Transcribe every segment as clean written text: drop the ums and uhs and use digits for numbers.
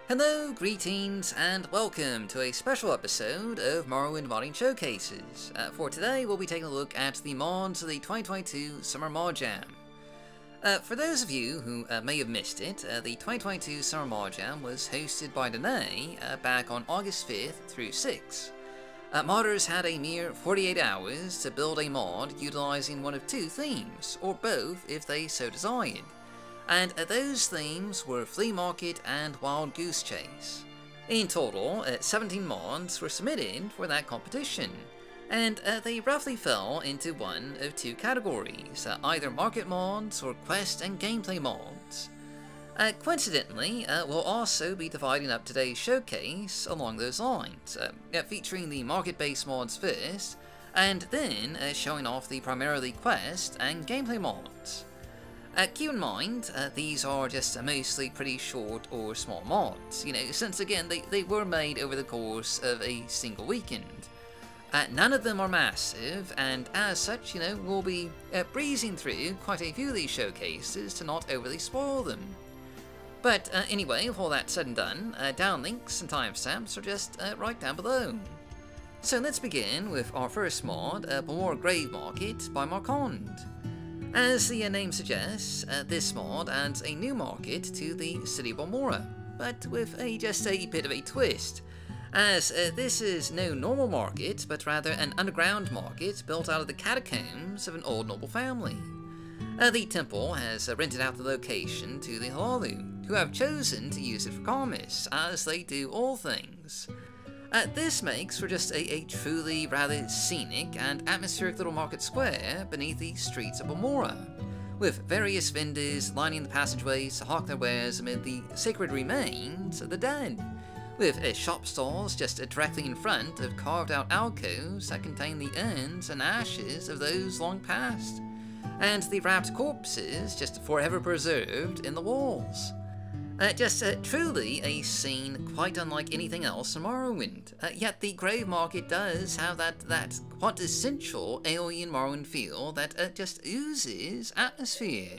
Hello, greetings, and welcome to a special episode of Morrowind Modding Showcases. For today, we'll be taking a look at the mods of the 2022 Summer Mod Jam. For those of you who may have missed it, the 2022 Summer Mod Jam was hosted by Danae back on August 5th through 6th. Modders had a mere 48 hours to build a mod utilizing one of two themes, or both if they so desired. And those themes were Flea Market and Wild Goose Chase. In total, 17 mods were submitted for that competition, and they roughly fell into one of two categories, either market mods or quest and gameplay mods. Coincidentally, we'll also be dividing up today's showcase along those lines, featuring the market-based mods first, and then showing off the primarily quest and gameplay mods. Keep in mind, these are just mostly pretty short or small mods, since again they were made over the course of a single weekend. None of them are massive, and as such, we'll be breezing through quite a few of these showcases to not overly spoil them. But anyway, with all that said and done, downlinks and timestamps are just right down below. So let's begin with our first mod, Balmora Gravemarket by Markond. As the name suggests, this mod adds a new market to the city of Balmora, but with just a bit of a twist, as this is no normal market, but rather an underground market built out of the catacombs of an old noble family. The temple has rented out the location to the Halalu, who have chosen to use it for commerce, as they do all things. This makes for just a truly rather scenic and atmospheric little market square beneath the streets of Balmora, with various vendors lining the passageways to hawk their wares amid the sacred remains of the dead, with shop stalls just directly in front of carved out alcoves that contain the urns and ashes of those long past, and the wrapped corpses just forever preserved in the walls. Truly a scene quite unlike anything else in Morrowind, yet the Grave Market does have that quintessential alien Morrowind feel that just oozes atmosphere.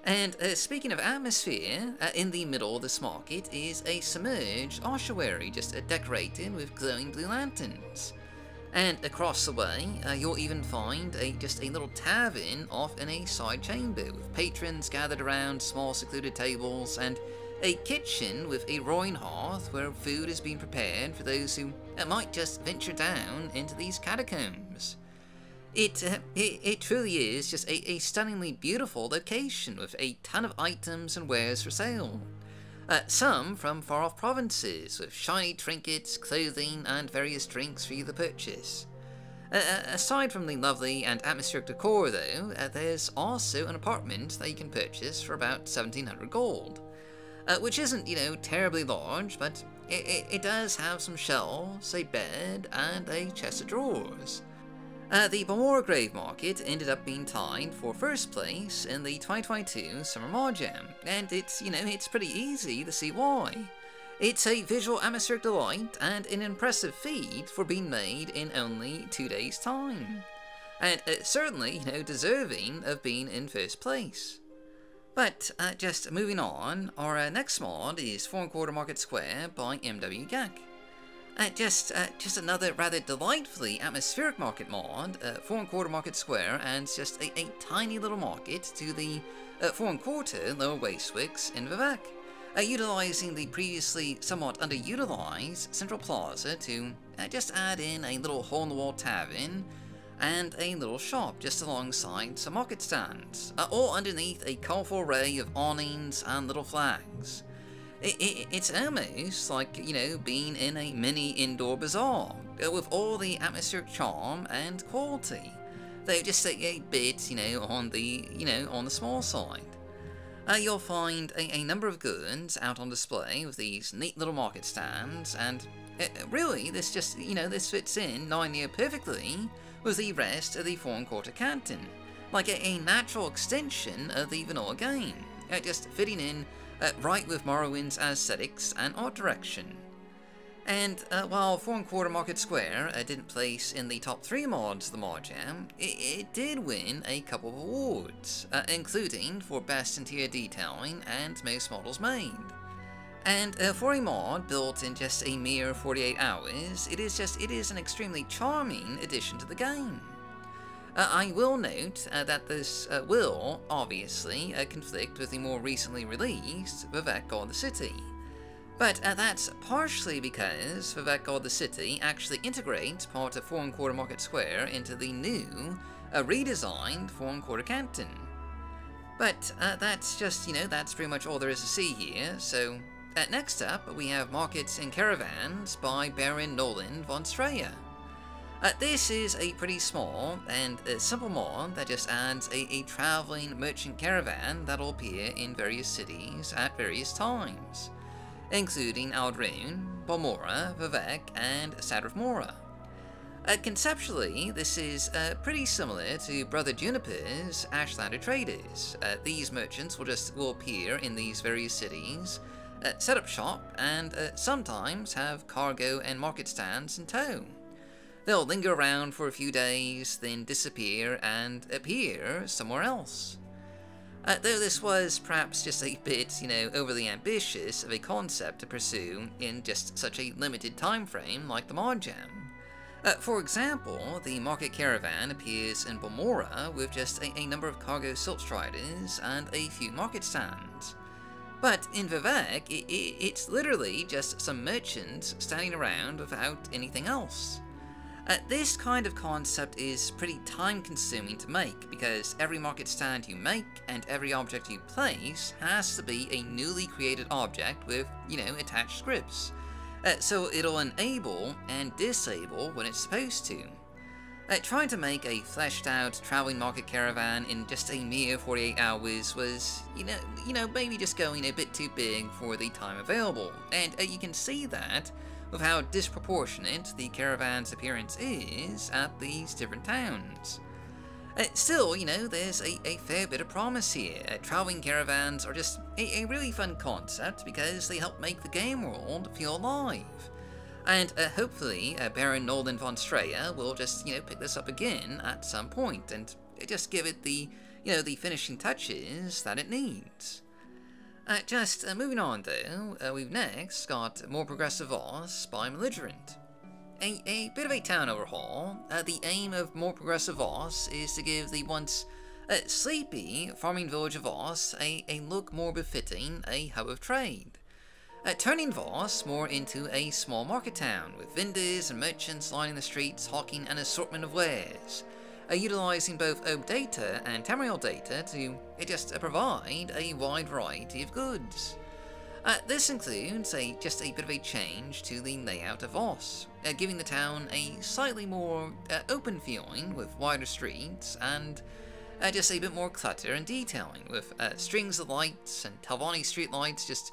And speaking of atmosphere, in the middle of this market is a submerged ossuary just decorated with glowing blue lanterns. And across the way, you'll even find just a little tavern off in a side chamber, with patrons gathered around small secluded tables, and a kitchen with a roaring hearth where food is being prepared for those who might just venture down into these catacombs. It truly is just a stunningly beautiful location, with a ton of items and wares for sale. Some from far-off provinces, with shiny trinkets, clothing, and various drinks for you to purchase. Aside from the lovely and atmospheric decor though, there's also an apartment that you can purchase for about 1700 gold. Which isn't, terribly large, but it does have some shelves, a bed, and a chest of drawers. The Balmora Gravemarket ended up being tied for first place in the 2022 Summer Mod Jam, and it's pretty easy to see why. It's a visual atmospheric delight and an impressive feat for being made in only 2 days' time. And certainly, deserving of being in first place. But just moving on, our next mod is 4¼ Market Square by MwGek. Just another rather delightfully atmospheric market mod. 4¼ Market Square adds just a tiny little market to the 4¼ Lower Wastewicks in Vivec, utilizing the previously somewhat underutilized Central Plaza to just add in a little hole-in-the-wall tavern and a little shop just alongside some market stands, all underneath a colorful array of awnings and little flags. It's almost like, being in a mini indoor bazaar, with all the atmospheric charm and quality, though just a bit, on the small side. You'll find a number of goods out on display with these neat little market stands, and really, this fits in nigh near perfectly with the rest of the 4¼ canton, like a natural extension of the vanilla game, just fitting in right with Morrowind's aesthetics and art direction. And while 4¼ Market Square didn't place in the top 3 mods of the Mod Jam, it did win a couple of awards, including for Best Interior Detailing and Most Models Made. And for a mod built in just a mere 48 hours, it is an extremely charming addition to the game. I will note that this will, obviously, conflict with the more recently released Vivec Guard the City. But that's partially because Vivec Guard the City actually integrates part of 4 1/4 Market Square into the new, redesigned 4 1/4 Canton. But that's just, that's pretty much all there is to see here, so next up we have Markets and Caravans by Baronnolanvonstraya. This is a pretty small and simple mod that just adds a traveling merchant caravan that'll appear in various cities at various times, including Aldrune, Balmora, Vivec, and Sadrifmora. Conceptually, this is pretty similar to Brother Juniper's Ashlander Traders. These merchants will appear in these various cities, set up shop, and sometimes have cargo and market stands in tow. They'll linger around for a few days, then disappear and appear somewhere else. Though this was perhaps just a bit, overly ambitious of a concept to pursue in just such a limited time frame like the Mod Jam. For example, the Market Caravan appears in Balmora with just a number of cargo Silt Striders and a few market stands. But in Vivec, it's literally just some merchants standing around without anything else. This kind of concept is pretty time-consuming to make, because every market stand you make and every object you place has to be a newly created object with, attached scripts. So it'll enable and disable when it's supposed to. Trying to make a fleshed-out traveling market caravan in just a mere 48 hours was, maybe just going a bit too big for the time available, and you can see that with how disproportionate the caravan's appearance is at these different towns. Still, there's a fair bit of promise here. Traveling caravans are just a really fun concept because they help make the game world feel alive. And hopefully Baronnolanvonstraya will just, pick this up again at some point and just give it the, the finishing touches that it needs. Moving on though, we've next got More Progressive Vos by Maligerent. A bit of a town overhaul. The aim of More Progressive Vos is to give the once sleepy farming village of Vos a look more befitting a hub of trade. Turning Vos more into a small market town with vendors and merchants lining the streets hawking an assortment of wares. Utilizing both OAAB data and Tamriel data to just provide a wide variety of goods. This includes just a bit of a change to the layout of Vos, giving the town a slightly more open feeling with wider streets and just a bit more clutter and detailing with strings of lights and Talvani street lights just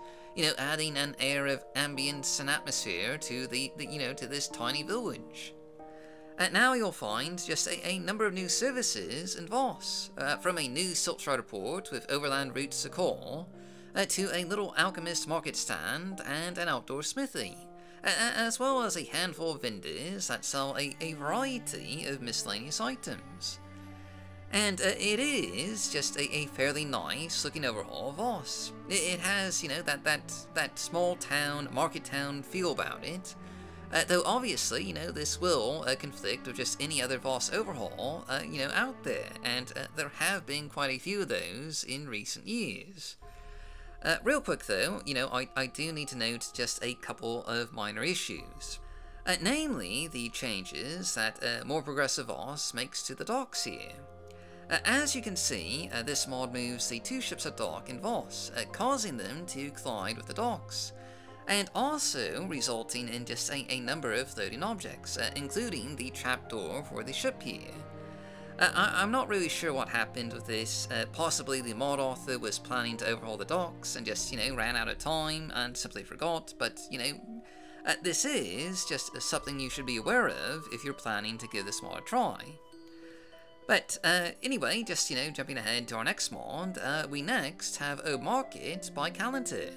adding an air of ambience and atmosphere to to this tiny village. Now you'll find just a number of new services in Vos, from a new Silt Strider port with overland routes to call, to a little alchemist market stand and an outdoor smithy, as well as a handful of vendors that sell a variety of miscellaneous items. And it is just a fairly nice looking overhaul of Vos. It has, that small town, market town feel about it. Though obviously, this will conflict with just any other Vos overhaul, out there, and there have been quite a few of those in recent years. Real quick though, I do need to note just a couple of minor issues. Namely, the changes that More Progressive Vos makes to the docks here. As you can see, this mod moves the 2 ships at dock in Vos, causing them to collide with the docks, and also resulting in just a number of floating objects, including the trapdoor for the ship here. I'm not really sure what happened with this. Possibly the mod author was planning to overhaul the docks and just, ran out of time and simply forgot, but, this is just something you should be aware of if you're planning to give this mod a try. But anyway, just, jumping ahead to our next mod, we next have OAAB Market by Calendar.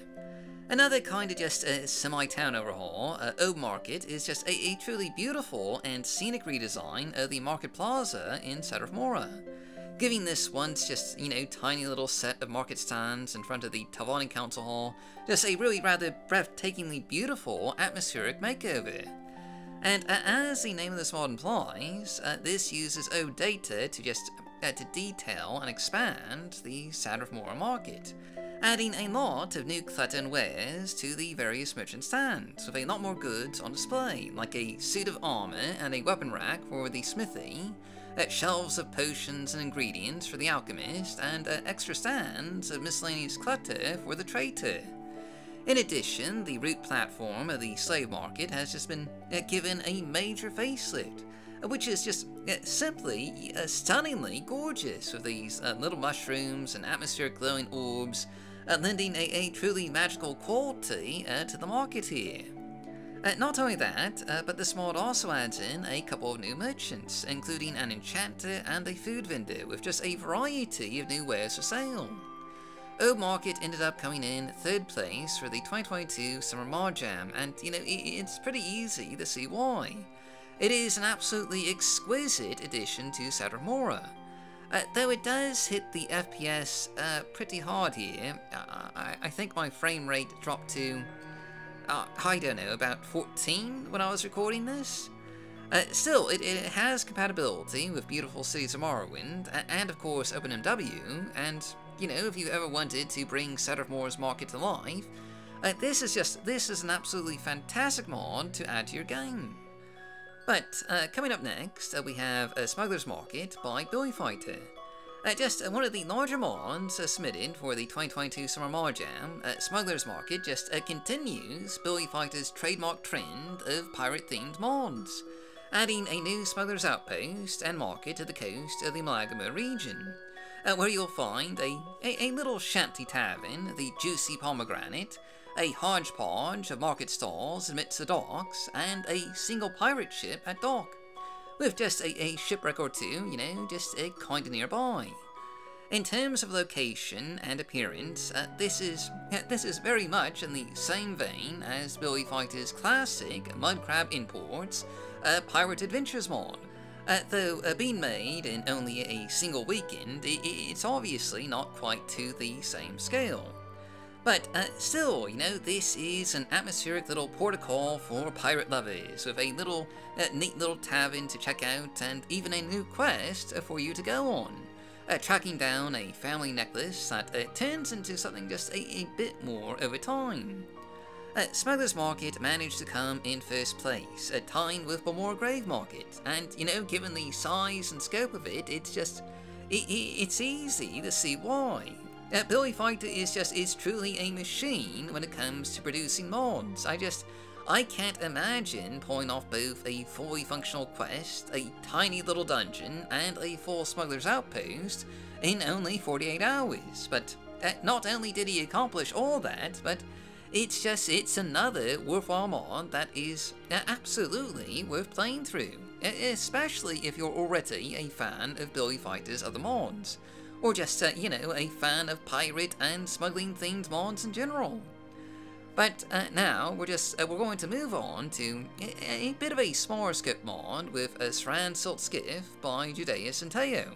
Another kind of just semi-town overhaul. OAAB Market is just a truly beautiful and scenic redesign of the Market Plaza in Sadrifmora, giving this once just, tiny little set of market stands in front of the Tavani Council Hall just a really rather breathtakingly beautiful atmospheric makeover. And as the name of this mod implies, this uses OAAB data to just to detail and expand the Balmora Market, adding a lot of new clutter and wares to the various merchant stands, with a lot more goods on display, like a suit of armor and a weapon rack for the smithy, shelves of potions and ingredients for the alchemist, and extra stands of miscellaneous clutter for the traitor. In addition, the route platform of the slave market has just been given a major facelift, which is just simply stunningly gorgeous, with these little mushrooms and atmospheric glowing orbs lending a truly magical quality to the market here. Not only that, but this mod also adds in a couple of new merchants, including an enchanter and a food vendor, with just a variety of new wares for sale. OAAB Market ended up coming in 3rd place for the 2022 Summer Mod Jam, and it's pretty easy to see why. It is an absolutely exquisite addition to Balmora. Though it does hit the FPS pretty hard here. I think my frame rate dropped to, I don't know, about 14 when I was recording this. Still, it has compatibility with beautiful cities of Morrowind, and of course OpenMW, and if you ever wanted to bring Balmora's market to life, this is an absolutely fantastic mod to add to your game. But coming up next, we have Smuggler's Market by Billy Fighter. Just one of the larger mods submitted for the 2022 Summer Mod Jam, Smuggler's Market just continues Billy Fighter's trademark trend of pirate-themed mods, adding a new Smuggler's Outpost and market to the coast of the Maligerent region, where you'll find a little shanty tavern, the Juicy Pomegranate, a hodgepodge of market stalls amidst the docks, and a single pirate ship at dock, with just a shipwreck or two, just kinda nearby. In terms of location and appearance, this is very much in the same vein as Billy Fighter's classic Mudcrab Imports Pirate Adventures mod. Though being made in only a single weekend, it's obviously not quite to the same scale. But still, this is an atmospheric little protocol for pirate lovers, with a little neat little tavern to check out, and even a new quest for you to go on, tracking down a family necklace that turns into something just a bit more over time. Smuggler's Market managed to come in 1st place, tying with Balmora Gravemarket, and given the size and scope of it, it's easy to see why. Billy Fighter is truly a machine when it comes to producing mods. I can't imagine pulling off both a fully functional quest, a tiny little dungeon, and a full Smuggler's Outpost in only 48 hours. But not only did he accomplish all that, but it's another worthwhile mod that is absolutely worth playing through, especially if you're already a fan of Billy Fighter's other mods, or just, a fan of pirate and smuggling themed mods in general. But now we're going to move on to a bit of a smaller scope mod with a Suran Silt Skiff by Judeus and Teo.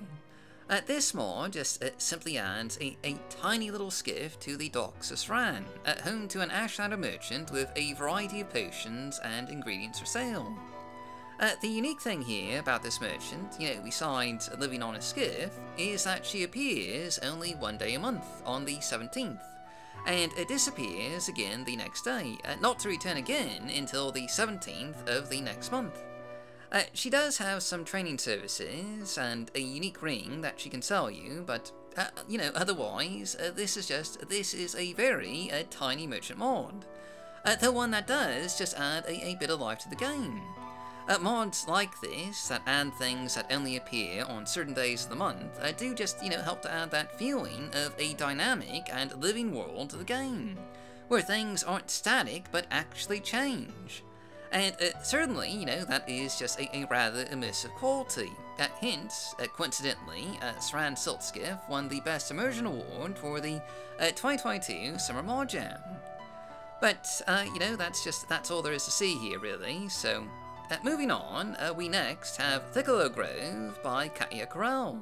This mod just simply adds a tiny little skiff to the docks of Suran, home to an Ashladder merchant with a variety of potions and ingredients for sale. The unique thing here about this merchant, besides living on a skiff, is that she appears only one day a month, on the 17th, and disappears again the next day, not to return again until the 17th of the next month. She does have some training services and a unique ring that she can sell you, but otherwise, this is a very tiny merchant mod. The one that does just add a bit of life to the game. Mods like this, that add things that only appear on certain days of the month, do just, help to add that feeling of a dynamic and living world to the game, where things aren't static but actually change. And certainly, that is just a rather immersive quality. Hence, coincidentally, Suran Silt Skiff won the Best Immersion Award for the 2022 Summer Mod Jam. But, that's all there is to see here, really, so... moving on, we next have Thickle-Lo Grove by Katya Corral.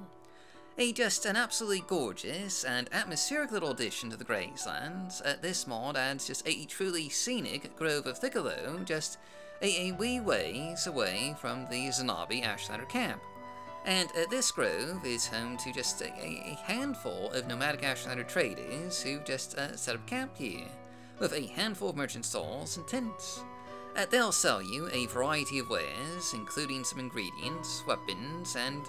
Just an absolutely gorgeous and atmospheric little addition to the Grazelands. This mod adds just a truly scenic grove of Thickle-Lo, just a wee ways away from the Zanabi Ashladder camp. And this grove is home to just a handful of nomadic Ashladder traders who just set up camp here, with a handful of merchant stalls and tents. They'll sell you a variety of wares, including some ingredients, weapons, and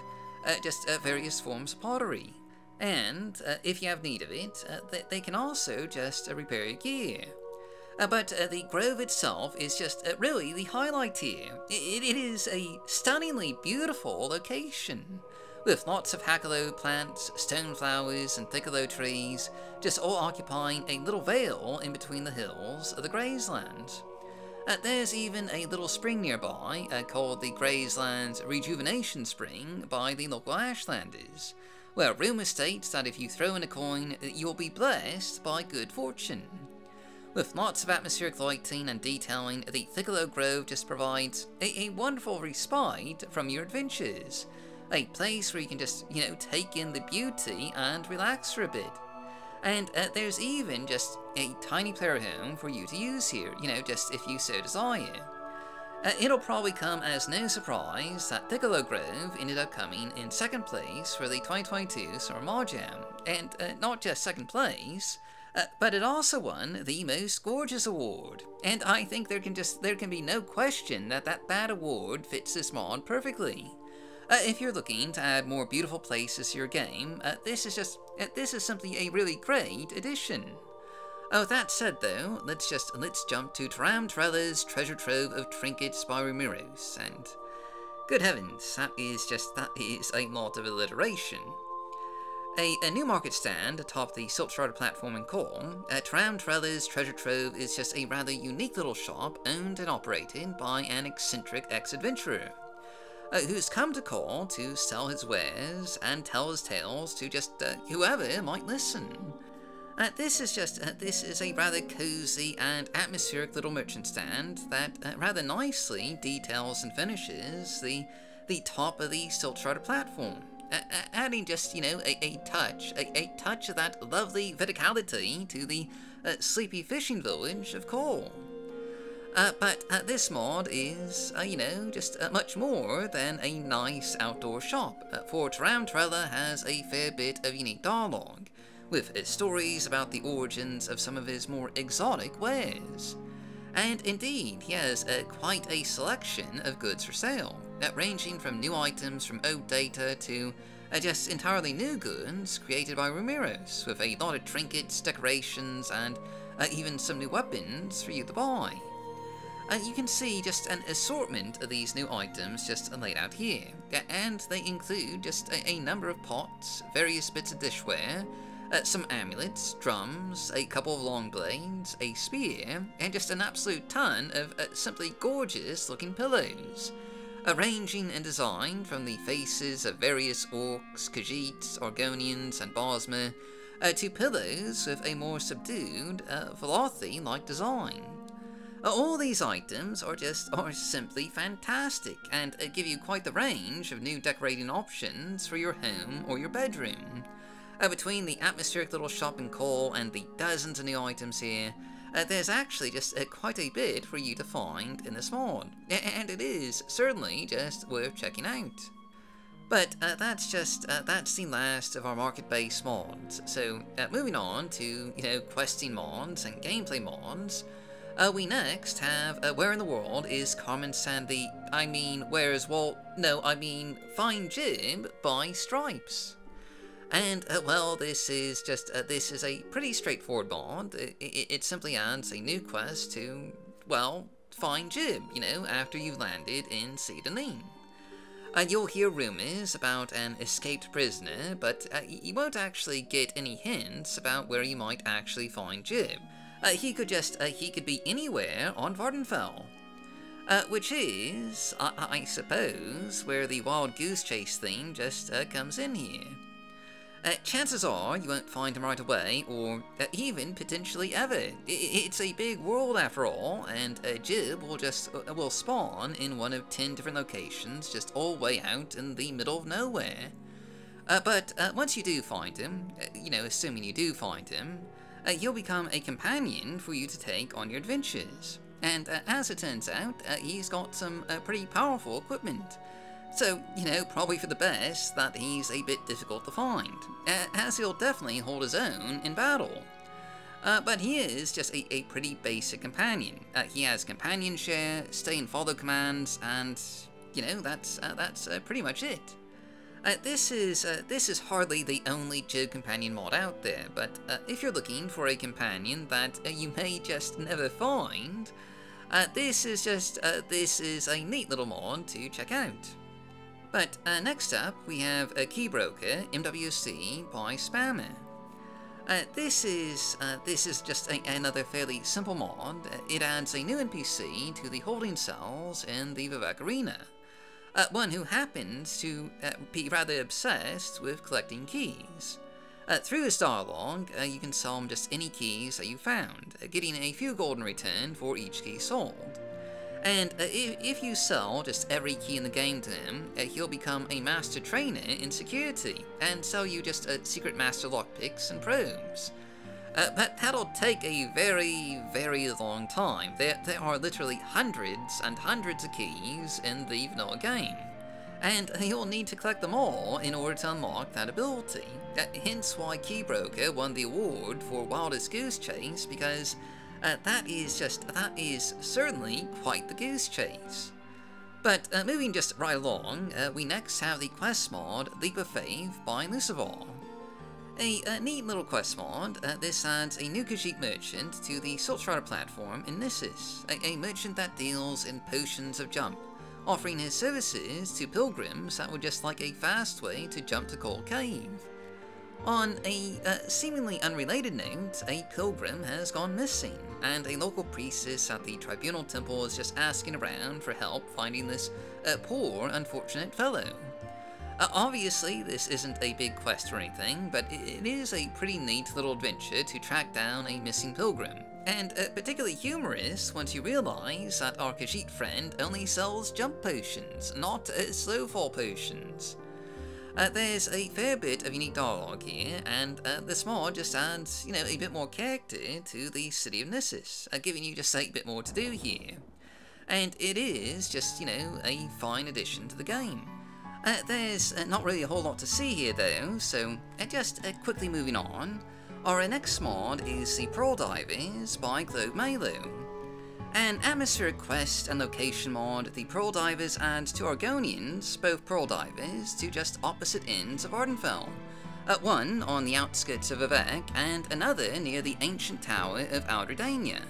just various forms of pottery. And if you have need of it, they can also just repair your gear. But the grove itself is just really the highlight here. It is a stunningly beautiful location, with lots of Hackalo plants, stone flowers, and Thickle-Lo trees, just all occupying a little vale in between the hills of the Grazelands. There's even a little spring nearby called the Grazelands Rejuvenation Spring by the local Ashlanders, where rumor states that if you throw in a coin, you'll be blessed by good fortune. With lots of atmospheric lighting and detailing, the Thickle-Lo Grove just provides a wonderful respite from your adventures. A place where you can just, take in the beauty and relax for a bit. And there's even just a tiny player home for you to use here, just if you so desire. It'll probably come as no surprise that Thickle-Lo Grove ended up coming in second place for the 2022 Summer Mojam, and not just second place, but it also won the Most Gorgeous Award. And I think there can be no question that award fits this mod perfectly. If you're looking to add more beautiful places to your game, this is simply a really great addition. Oh, that said though, let's jump to Terala's treasure trove of trinkets by Ramirez, and good heavens, that is a lot of alliteration. A new market stand atop the Silt platform in Cole, Terala's treasure trove is just a rather unique little shop owned and operated by an eccentric ex-adventurer, who's come to Cole to sell his wares and tell his tales to just whoever might listen. This is a rather cozy and atmospheric little merchant stand that rather nicely details and finishes the top of the Silt platform, adding just a touch of that lovely verticality to the sleepy fishing village of Cole. But this mod is, just much more than a nice outdoor shop, for Terala has a fair bit of unique dialogue, with stories about the origins of some of his more exotic wares. And indeed, he has quite a selection of goods for sale, ranging from new items from old data to just entirely new goods created by Ramirez, with a lot of trinkets, decorations, and even some new weapons for you to buy. You can see just an assortment of these new items just laid out here, and they include just a number of pots, various bits of dishware, some amulets, drums, a couple of long blades, a spear, and just an absolute ton of simply gorgeous looking pillows, ranging in design from the faces of various orcs, Khajiits, Argonians, and Bosma, to pillows with a more subdued, Velothi-like design. All these items are simply fantastic, and give you quite the range of new decorating options for your home or your bedroom. Between the atmospheric little shop in Cole and the dozens of new items here, there's actually just quite a bit for you to find in this mod, and it is certainly just worth checking out. But that's the last of our market-based mods. So moving on to questing mods and gameplay mods. We next have Where in the World is Carmen Sandy? Find Jiub by Stripes. And well, this is a pretty straightforward mod. It simply adds a new quest to, well, find Jiub, after you've landed in Sedanin. You'll hear rumors about an escaped prisoner, but you won't actually get any hints about where you might actually find Jiub. He could be anywhere on Vardenfell. Which is, I suppose, where the wild goose chase theme just comes in here. Chances are you won't find him right away, or even potentially ever. It's a big world after all, and Jiub will spawn in one of 10 different locations, just all way out in the middle of nowhere. But once you do find him, assuming you do find him, he'll become a companion for you to take on your adventures. And as it turns out, he's got some pretty powerful equipment. So, probably for the best that he's a bit difficult to find, as he'll definitely hold his own in battle. But he is just a pretty basic companion. He has companion share, stay and follow commands, and, that's pretty much it. This is hardly the only Jiub companion mod out there, but if you're looking for a companion that you may just never find, this is a neat little mod to check out. But next up, we have a Broker MWSE by Spammer. This is just another fairly simple mod. It adds a new NPC to the holding cells in the Vivec arena. One who happens to be rather obsessed with collecting keys. Through his dialogue, you can sell him just any keys that you found, getting a few gold in return for each key sold. And if you sell just every key in the game to him, he'll become a master trainer in security, and sell you just secret master lockpicks and probes. But that'll take a very, very long time. There are literally hundreds and hundreds of keys in the vanilla game, and you'll need to collect them all in order to unlock that ability. Hence why Broker won the award for Wildest Goose Chase, because that is certainly quite the goose chase. But moving just right along, we next have the quest mod Leap of Faith by Lucival. A neat little quest mod. This adds a new Khajiit merchant to the Silt platform in Nissus, a merchant that deals in potions of jump, offering his services to pilgrims that would just like a fast way to jump to Cold Cave. On a seemingly unrelated note, a pilgrim has gone missing, and a local priestess at the Tribunal Temple is just asking around for help finding this poor, unfortunate fellow. Obviously, this isn't a big quest or anything, but it is a pretty neat little adventure to track down a missing pilgrim, and particularly humorous once you realize that our Khajiit friend only sells jump potions, not slow fall potions. There's a fair bit of unique dialogue here, and this mod just adds, a bit more character to the city of Nissus, giving you just a bit more to do here. And it is just, a fine addition to the game. There's not really a whole lot to see here though, so just quickly moving on. Our next mod is the Pearl Divers by Globe Malo. An atmospheric quest and location mod, the Pearl Divers adds two Argonians, both Pearl Divers, to just opposite ends of Ardenfell. One on the outskirts of Vivec, and another near the ancient tower of Aldredania.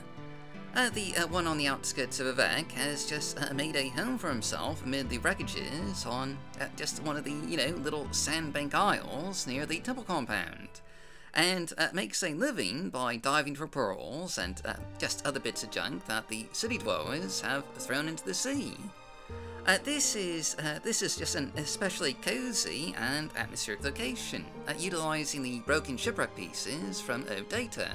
The one on the outskirts of Vivec has just made a home for himself amid the wreckages on just one of the, little sandbank isles near the temple compound, and makes a living by diving for pearls and just other bits of junk that the city dwellers have thrown into the sea. This is just an especially cozy and atmospheric location, utilizing the broken shipwreck pieces from OAAB data,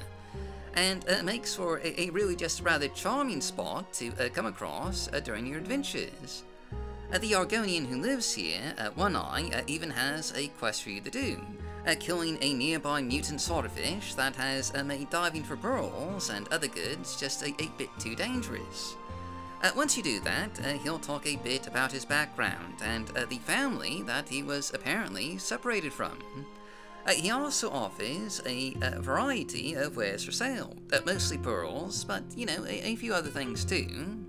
and makes for a really just rather charming spot to come across during your adventures. The Argonian who lives here, One Eye, even has a quest for you to do, killing a nearby mutant swordfish that has made diving for pearls and other goods just a bit too dangerous. Once you do that, he'll talk a bit about his background and the family that he was apparently separated from. He also offers a variety of wares for sale, mostly pearls, but, a few other things too.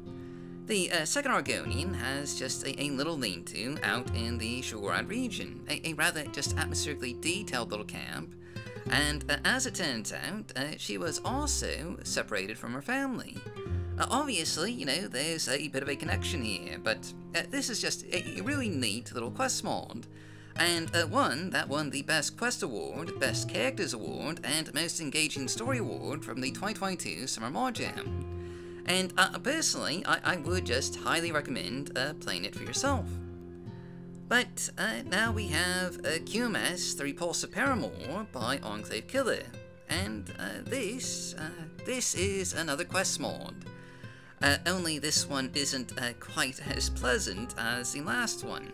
The second Argonian has just a little lean-to out in the Suran region, a rather just atmospherically detailed little camp, and as it turns out, she was also separated from her family. Obviously, there's a bit of a connection here, but this is just a really neat little quest mod, and one that won the Best Quest Award, Best Characters Award, and Most Engaging Story Award from the 2022 Summer Mod Jam. And personally, I would just highly recommend playing it for yourself. But now we have QMS, the Repulsive Paramour by Enclave Killer, and this is another quest mod. Only this one isn't quite as pleasant as the last one.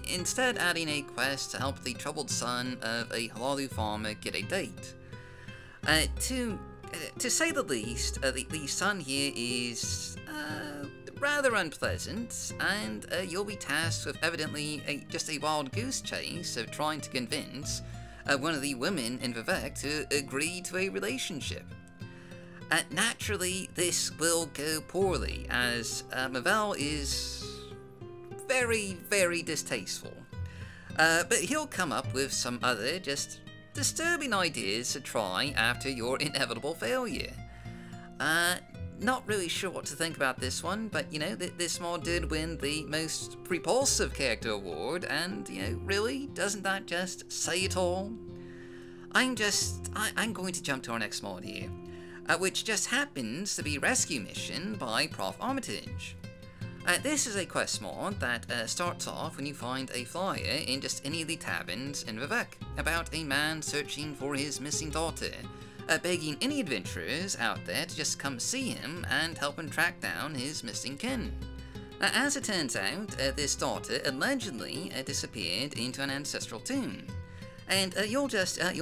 instead adding a quest to help the troubled son of a Halalu farmer get a date. To say the least, the son here is rather unpleasant, and you'll be tasked with evidently just a wild goose chase of trying to convince one of the women in Vivec to agree to a relationship. Naturally, this will go poorly, as Mavel is very, very distasteful. But he'll come up with some other just disturbing ideas to try after your inevitable failure. Not really sure what to think about this one, but you know, this mod did win the most repulsive character award, and you know, really, doesn't that just say it all? I'm going to jump to our next mod here, which just happens to be Rescue Mission by Prof Armitage. This is a quest mod that starts off when you find a flyer in just any of the taverns in Vivec about a man searching for his missing daughter, begging any adventurers out there to just come see him and help him track down his missing kin. As it turns out, this daughter allegedly disappeared into an ancestral tomb, and you'll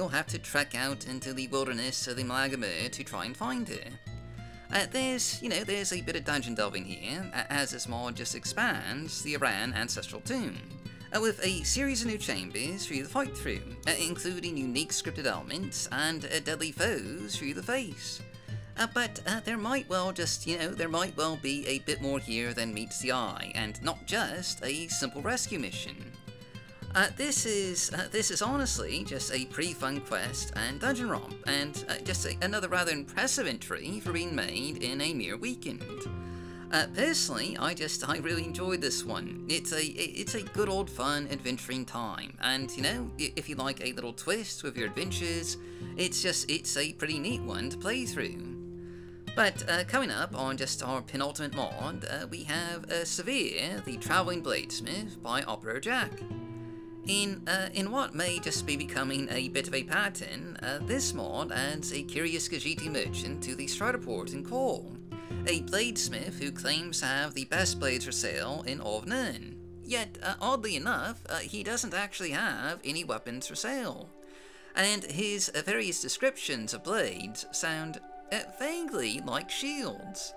have to trek out into the wilderness of the Maligerent to try and find her. There's a bit of dungeon delving here, as this mod just expands the Iran ancestral tomb, with a series of new chambers for you to fight through, including unique scripted elements and deadly foes for you to face. But there might well be a bit more here than meets the eye, and not just a simple rescue mission. This is honestly just a pretty fun quest and dungeon romp, and just another rather impressive entry for being made in a mere weekend. Personally, I really enjoyed this one. It's a good old fun adventuring time, and you know, if you like a little twist with your adventures, it's a pretty neat one to play through. But coming up on just our penultimate mod, we have Severe, the Traveling Bladesmith by OAAB. In what may just be becoming a bit of a pattern, this mod adds a curious Khajiiti merchant to the Strider port in Cole, a bladesmith who claims to have the best blades for sale in all of Nirn. Yet, oddly enough, he doesn't actually have any weapons for sale, and his various descriptions of blades sound vaguely like shields.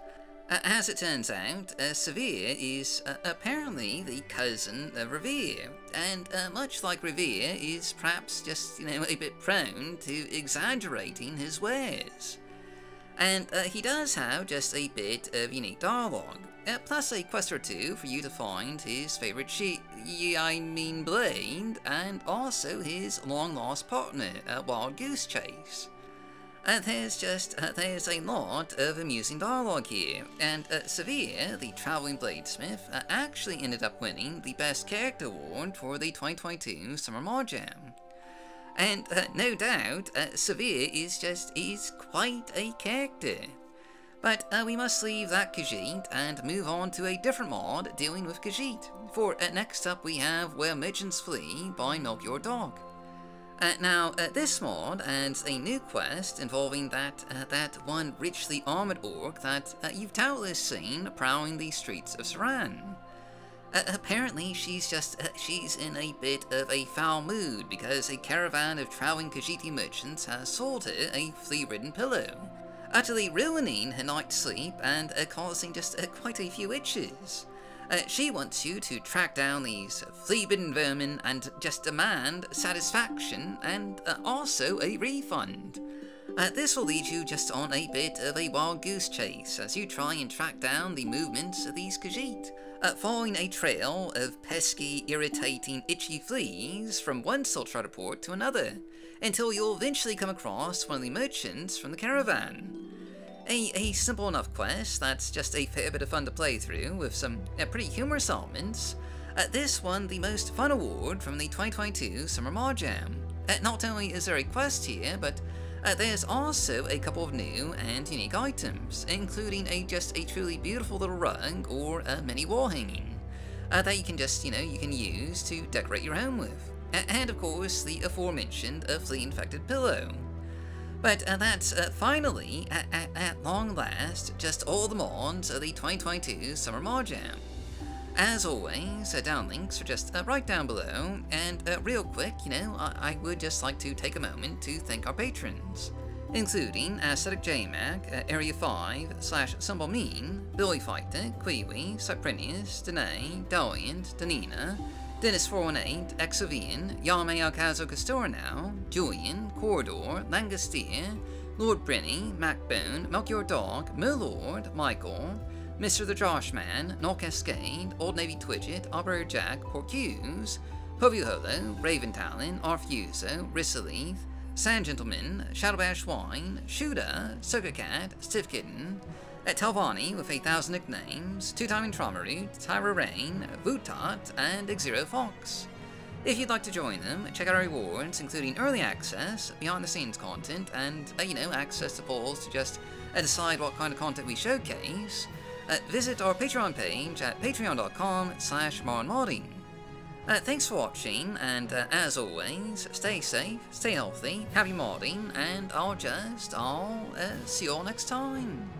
As it turns out, Severe is apparently the cousin of Revere, and much like Revere is perhaps just, a bit prone to exaggerating his wares. And he does have just a bit of unique dialogue, plus a quest or two for you to find his favorite blade, and also his long-lost partner, Wild Goose Chase. There's a lot of amusing dialogue here, and Severe, the Traveling Bladesmith, actually ended up winning the Best Character Award for the 2022 Summer Mod Jam. And no doubt, Severe is quite a character. But we must leave that Khajiit and move on to a different mod dealing with Khajiit. For next up we have Where Merchants Flee by MwGek. Now, this mod adds a new quest involving that one richly armored orc that you've doubtless seen prowling the streets of Suran. Apparently, she's in a bit of a foul mood because a caravan of traveling Khajiiti merchants has sold her a flea-ridden pillow, utterly ruining her night's sleep and causing just quite a few itches. She wants you to track down these flea-bitten vermin and just demand satisfaction and also a refund. This will lead you just on a bit of a wild goose chase as you try and track down the movements of these Khajiit, following a trail of pesky, irritating, itchy fleas from one Silt port to another, until you'll eventually come across one of the merchants from the caravan. A simple enough quest that's just a fair bit of fun to play through, with some pretty humorous elements. This won the Most Fun Award from the 2022 Summer Mod Jam. Not only is there a quest here, but there's also a couple of new and unique items, including just a truly beautiful little rug or a mini wall hanging that you can just, you can use to decorate your home with. And of course, the aforementioned flea-infected pillow. But that's finally, at long last, just all the mods of the 2022 Summer Mod Jam. As always, down links are just right down below, and real quick, I would just like to take a moment to thank our patrons, including Aesthetic JMac, Area 5, /Sumblemean, Billy Fighter, Kiwi, Cyprinius, Danae, Daliant, Danina, Dennis418, Exovian, Yame Alcazo Castornau, Julian, Corridor, Langostea, Lord Brenny, Macbone, Melchior Dog, Milord, Michael, Mr. the Joshman, Null Cascade, Old Navy Twidget, Operator Jack, Porcuse, Povuholo, Raven Talon, Arfuso, Rissalith, Sand Gentleman, Shadowbash Wine, Shooter, Soka Cat, Stiff Kitten, Talvani with 8,000 nicknames, Two-Timing Traumaroot, Tyra Rain, Vutot, and Xero Fox. If you'd like to join them, check out our rewards, including early access, behind-the-scenes content, and, access to polls to just decide what kind of content we showcase. Visit our Patreon page at patreon.com/MarronModding. Thanks for watching, and as always, stay safe, stay healthy, happy modding, and I'll see you all next time.